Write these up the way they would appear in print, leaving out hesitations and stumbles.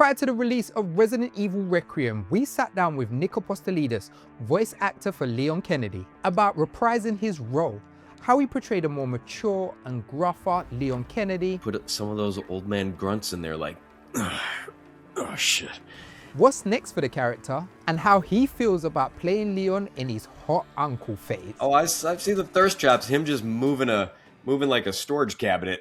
prior to the release of Resident Evil Requiem, we sat down with Nick Apostolides, voice actor for Leon Kennedy, about reprising his role, how he portrayed a more mature and gruffer Leon Kennedy. Put some of those old man grunts in there like, oh shit. What's next for the character, and how he feels about playing Leon in his hot uncle phase. Oh, I've seen the thirst traps, him just moving like a storage cabinet.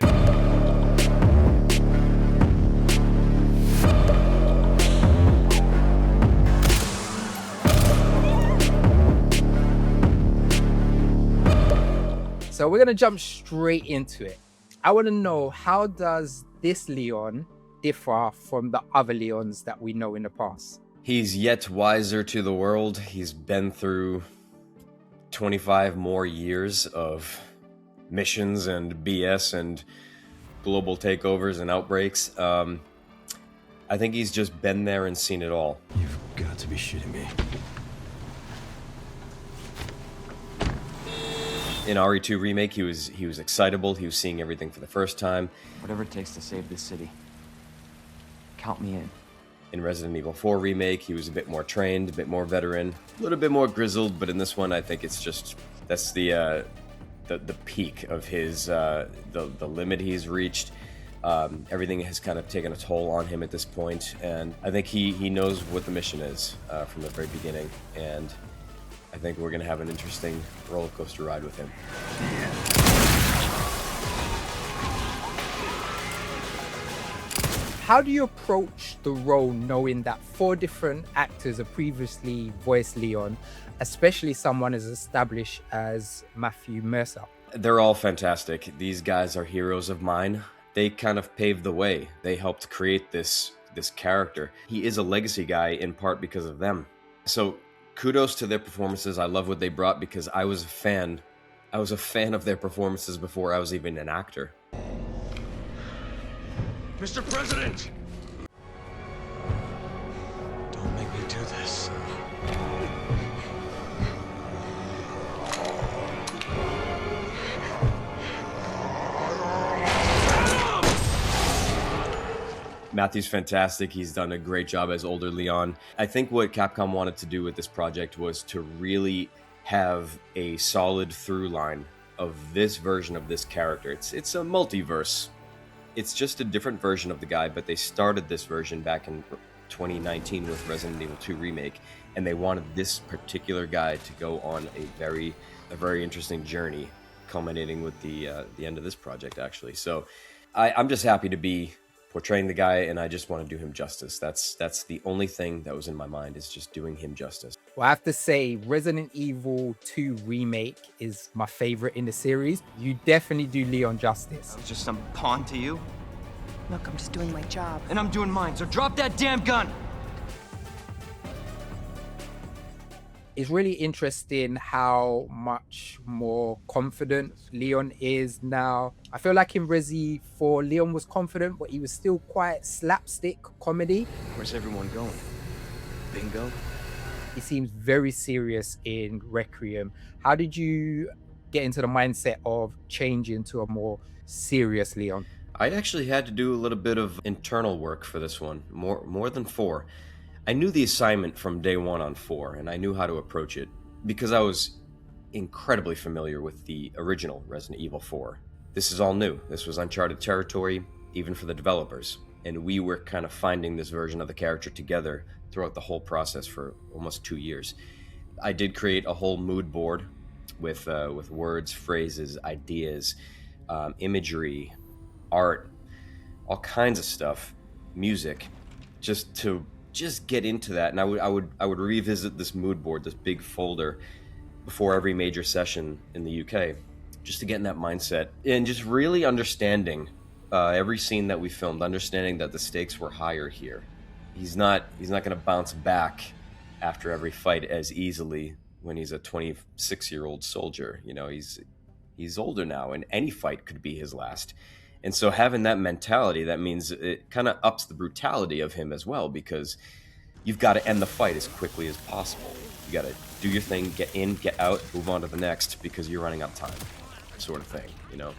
So we're gonna jump straight into it. I wanna know, how does this Leon differ from the other Leons that we know in the past? He's yet wiser to the world. He's been through 25 more years of missions and BS and global takeovers and outbreaks. I think he's just been there and seen it all. You've got to be shitting me. In RE2 Remake, he was excitable. He was seeing everything for the first time. Whatever it takes to save this city. Count me in. In Resident Evil 4 Remake, he was a bit more trained, a bit more veteran, a little bit more grizzled, but in this one, I think it's just, that's the peak of his, the limit he's reached. Everything has kind of taken a toll on him at this point, and I think he knows what the mission is from the very beginning, and I think we're going to have an interesting roller coaster ride with him. How do you approach the role knowing that 4 different actors have previously voiced Leon, especially someone as established as Matthew Mercer? They're all fantastic. These guys are heroes of mine. They kind of paved the way. They helped create this character. He is a legacy guy in part because of them. So kudos to their performances. I love what they brought because I was a fan. I was a fan of their performances before I was even an actor. Mr. President! Don't make me do this. Matthew's fantastic. He's done a great job as older Leon. I think what Capcom wanted to do with this project was to really have a solid through line of this version of this character. It's a multiverse. It's just a different version of the guy, but they started this version back in 2019 with Resident Evil 2 Remake, and they wanted this particular guy to go on a very interesting journey, culminating with the end of this project, actually. So I'm just happy to be portraying the guy, and I just want to do him justice. That's the only thing that was in my mind, is just doing him justice. Well, I have to say, Resident Evil 2 Remake is my favorite in the series. You definitely do Leon justice. I was just some pawn to you. Look, I'm just doing my job. And I'm doing mine, so drop that damn gun! It's really interesting how much more confident Leon is now. I feel like in Resi 4, Leon was confident, but he was still quite slapstick comedy. Where's everyone going? Bingo? He seems very serious in Requiem. How did you get into the mindset of changing to a more serious Leon? I actually had to do a little bit of internal work for this one, more than 4. I knew the assignment from day 1 on 4, and I knew how to approach it because I was incredibly familiar with the original Resident Evil 4. This is all new. This was uncharted territory, even for the developers, and we were kind of finding this version of the character together throughout the whole process for almost 2 years. I did create a whole mood board with words, phrases, ideas, imagery, art, all kinds of stuff, music, just to get into that. And I would revisit this mood board, this big folder, before every major session in the UK, just to get in that mindset and just really understanding every scene that we filmed, understanding that the stakes were higher here. He's not going to bounce back after every fight as easily when he's a 26-year-old soldier. You know, he's older now, and any fight could be his last. And so having that mentality, that means it kind of ups the brutality of him as well, because you've got to end the fight as quickly as possible. You got to do your thing, get in, get out, move on to the next, because you're running out of time, sort of thing, you know?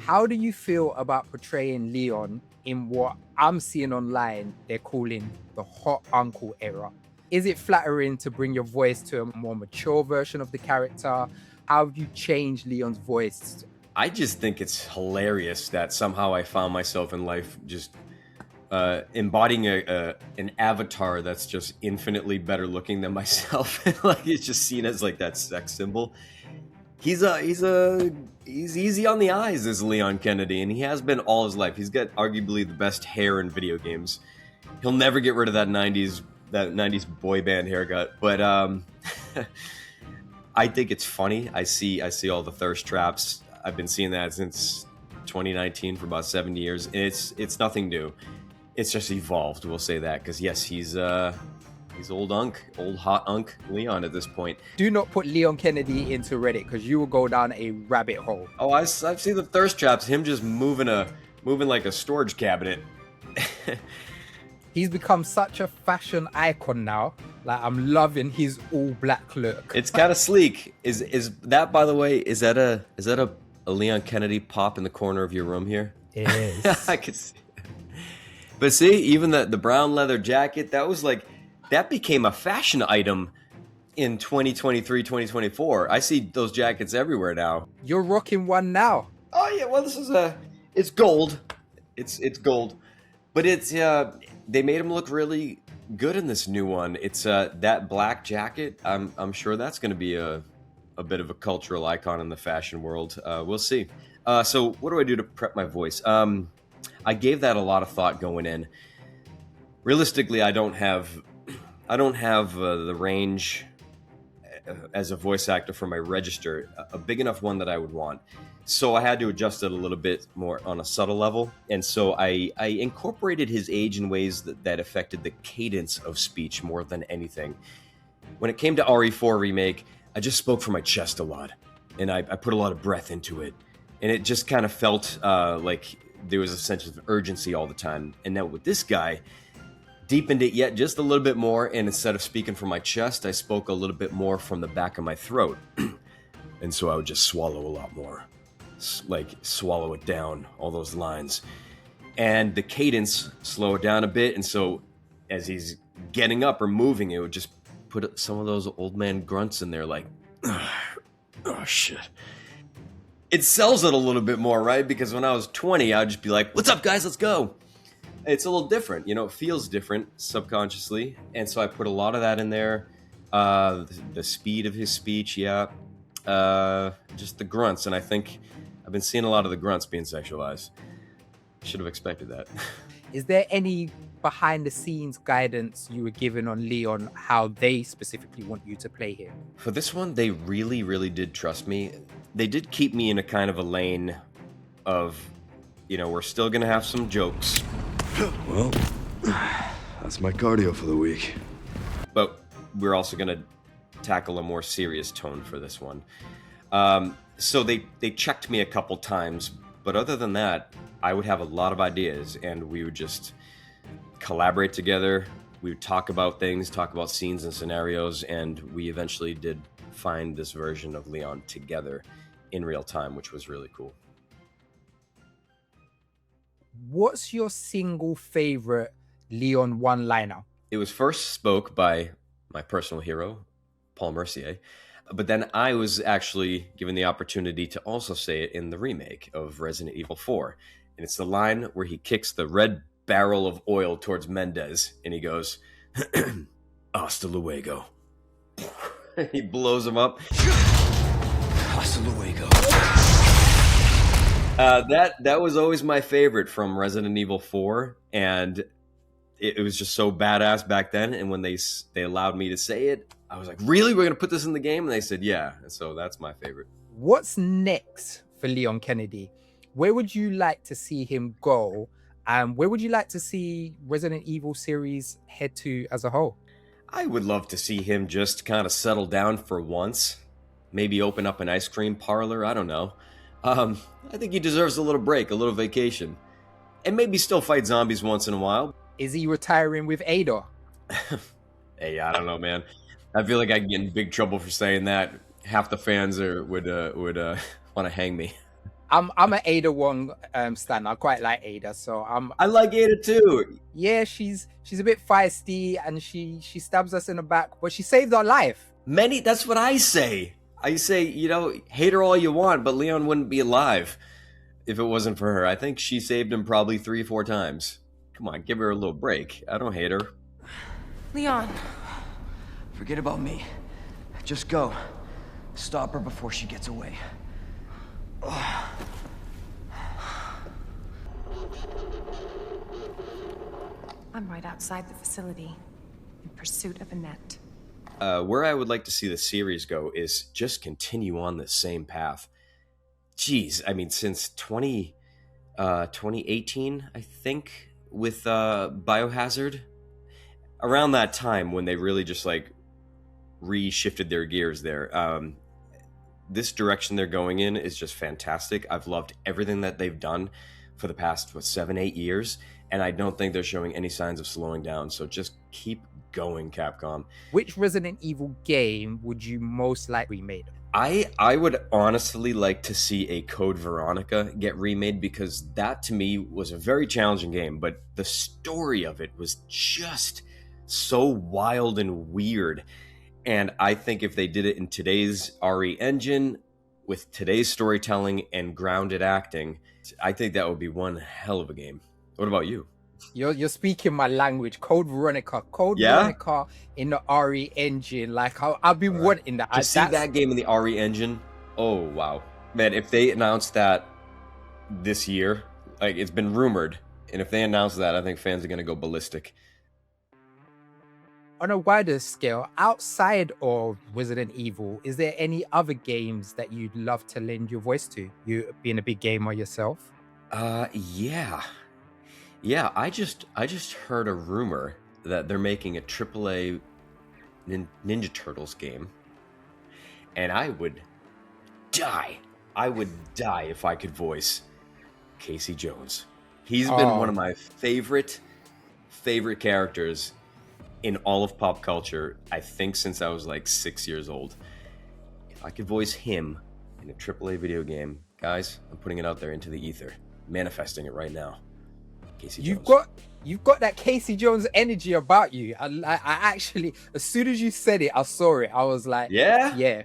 How do you feel about portraying Leon in what I'm seeing online they're calling the hot uncle era? Is it flattering to bring your voice to a more mature version of the character? How have you changed Leon's voice? I just think it's hilarious that somehow I found myself in life just embodying an avatar that's just infinitely better looking than myself. Like, it's just seen as like that sex symbol. He's easy on the eyes as Leon Kennedy, and he has been all his life. He's got arguably the best hair in video games. He'll never get rid of that 90s boy band haircut. But I think it's funny. I see all the thirst traps. I've been seeing that since 2019 for about 7 years, and it's nothing new. It's just evolved, we'll say that, because yes, he's old hot unk Leon at this point. Do not put Leon Kennedy into Reddit because you will go down a rabbit hole. Oh, I've seen the thirst traps. Him just moving like a storage cabinet. He's become such a fashion icon now. Like, I'm loving his all black look. It's kind of sleek. Is that, by the way, is that a Leon Kennedy pop in the corner of your room here? It is. I could see. But see, even the brown leather jacket, that became a fashion item in 2023, 2024. I see those jackets everywhere now. You're rocking one now. Oh yeah, well it's gold. It's gold. But they made him look really good in this new one. It's that black jacket. I'm sure that's going to be a bit of a cultural icon in the fashion world. We'll see. So what do I do to prep my voice? I gave that a lot of thought going in. Realistically, I don't have the range as a voice actor for my register, a big enough one that I would want. So I had to adjust it a little bit more on a subtle level. And so I incorporated his age in ways that affected the cadence of speech more than anything. When it came to RE4 Remake, I just spoke from my chest a lot. And I put a lot of breath into it. And it just kind of felt like there was a sense of urgency all the time. And now with this guy, deepened it yet just a little bit more, and instead of speaking from my chest, I spoke a little bit more from the back of my throat. And so I would just swallow a lot more. Like, swallow it down, all those lines. And the cadence, slow it down a bit, and so as he's getting up or moving, it would just put some of those old man grunts in there, like, oh shit. It sells it a little bit more, right? Because when I was 20, I'd just be like, what's up, guys? Let's go. It's a little different, it feels different subconsciously. And so I put a lot of that in there. The speed of his speech, yeah. Just the grunts. And I think I've been seeing a lot of the grunts being sexualized. Should have expected that. Is there any behind the scenes guidance you were given on Leon, how they specifically want you to play him? For this one, they really, really did trust me. They did keep me in a kind of a lane of, we're still going to have some jokes. Well, that's my cardio for the week. But we're also going to tackle a more serious tone for this one. So they checked me a couple times, but other than that, I would have a lot of ideas, and we would just collaborate together. We would talk about things, talk about scenes and scenarios, and we eventually did find this version of Leon together in real time, which was really cool. What's your single favorite Leon one-liner? It was first spoke by my personal hero, Paul Mercier, but then I was actually given the opportunity to also say it in the remake of Resident Evil 4. And it's the line where he kicks the red barrel of oil towards Mendez, and he goes, hasta luego. He blows him up. Hasta luego. That was always my favorite from Resident Evil 4, and it was just so badass back then. And when they allowed me to say it, I was like, really? We're going to put this in the game? And they said, yeah. And so that's my favorite. What's next for Leon Kennedy? Where would you like to see him go? And where would you like to see Resident Evil series head to as a whole? I would love to see him just kind of settle down for once. Maybe open up an ice cream parlor. I don't know. I think he deserves a little break, a little vacation. And maybe still fight zombies once in a while. Is he retiring with Ada? Hey, I don't know, man. I feel like I can get in big trouble for saying that. Half the fans would want to hang me. I'm an Ada Wong stan. I quite like Ada, so I like Ada too. yeah, she's a bit feisty and she stabs us in the back, but she saved our life. That's what I say. I say, hate her all you want, but Leon wouldn't be alive if it wasn't for her. I think she saved him probably 3-4 times. Come on, give her a little break. I don't hate her. Leon. Forget about me. Just go. Stop her before she gets away. I'm right outside the facility, in pursuit of Annette. Where I would like to see the series go is just continue on the same path. Jeez, I mean, since 2018, I think, with Biohazard, around that time when they really just like reshifted their gears there. This direction they're going in is just fantastic. I've loved everything that they've done for the past 7-8 years, and I don't think they're showing any signs of slowing down. So just keep going, Capcom. Which Resident Evil game would you most like remade? I would honestly like to see a Code Veronica get remade, because that to me was a very challenging game, but the story of it was just so wild and weird. And I think if they did it in today's RE engine, with today's storytelling and grounded acting, I think that would be one hell of a game. What about you? You're speaking my language. Code Veronica. Veronica in the RE engine. Like, I've been wanting that. To see that game in the RE engine, oh wow. Man, if they announced that this year, like, it's been rumored, and if they announce that, I think fans are going to go ballistic. On a wider scale, outside of Resident Evil, is there any other games that you'd love to lend your voice to? You being a big gamer yourself? Yeah. I just heard a rumor that they're making a AAA Ninja Turtles game, and I would die. I would die if I could voice Casey Jones. He's been one of my favorite characters in all of pop culture, I think, since I was like 6 years old. If I could voice him in a AAA video game, guys, I'm putting it out there into the ether, manifesting it right now. Casey Jones. You've got that Casey Jones energy about you. I actually, as soon as you said it, I saw it. I was like, yeah.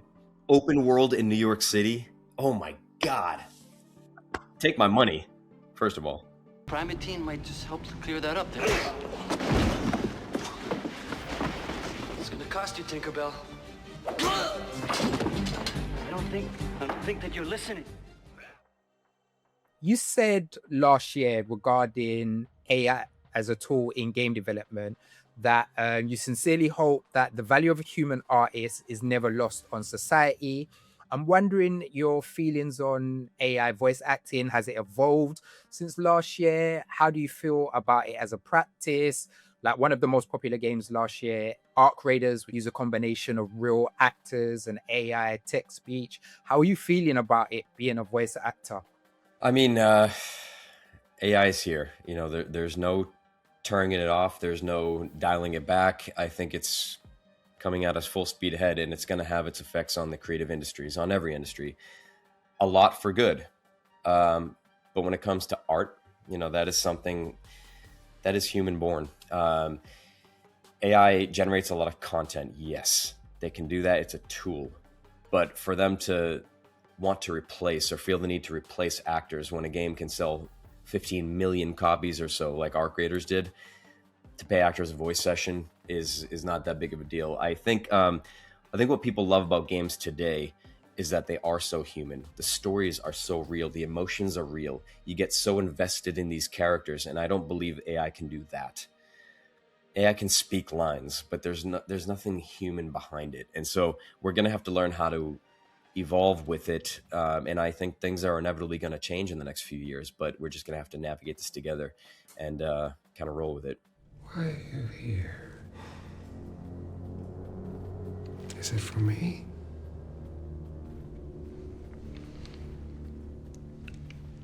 Open world in New York City. Oh my God. Take my money, first of all. Primatine might just help to clear that up there. It's gonna cost you, Tinkerbell. I don't think that you're listening. You said last year regarding AI as a tool in game development that you sincerely hope that the value of a human artist is never lost on society. I'm wondering your feelings on AI voice acting. Has it evolved since last year? How do you feel about it as a practice? Like, one of the most popular games last year, Arc Raiders, use a combination of real actors and AI text speech. How are you feeling about it being a voice actor? I mean, AI is here. There's no turning it off. There's no dialing it back. I think it's coming at us full speed ahead, and it's going to have its effects on the creative industries, on every industry. A lot for good. But when it comes to art, that is something that is human born. AI generates a lot of content. Yes, they can do that. It's a tool. But for them to want to replace or feel the need to replace actors when a game can sell 15 million copies or so, like Arc Raiders did, to pay actors a voice session is not that big of a deal. I think what people love about games today is that they are so human. The stories are so real. The emotions are real. You get so invested in these characters, and I don't believe AI can do that. AI can speak lines, but there's nothing human behind it. And so we're going to have to learn how to evolve with it. And I think things are inevitably going to change in the next few years, but we're just going to have to navigate this together and kind of roll with it. Why are you here? Is it for me?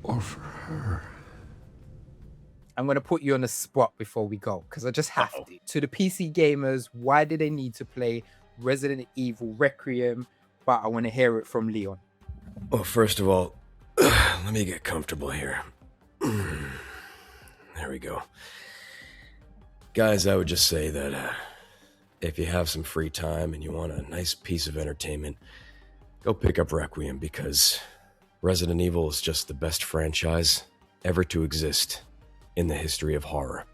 Or for her? I'm going to put you on the spot before we go, because I just have to. To the PC gamers, why do they need to play Resident Evil Requiem? But I want to hear it from Leon. Well, first of all, let Let me get comfortable here. There we go. Guys, I would just say that if you have some free time and you want a nice piece of entertainment, go pick up Requiem, because Resident Evil is just the best franchise ever to exist in the history of horror.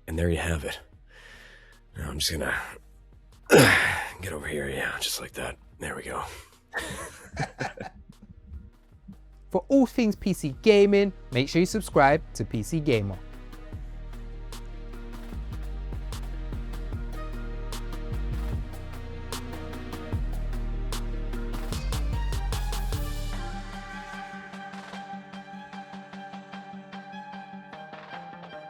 And there you have it. Now I'm just gonna get over here, yeah, just like that. There we go. For all things PC gaming, make sure you subscribe to PC Gamer.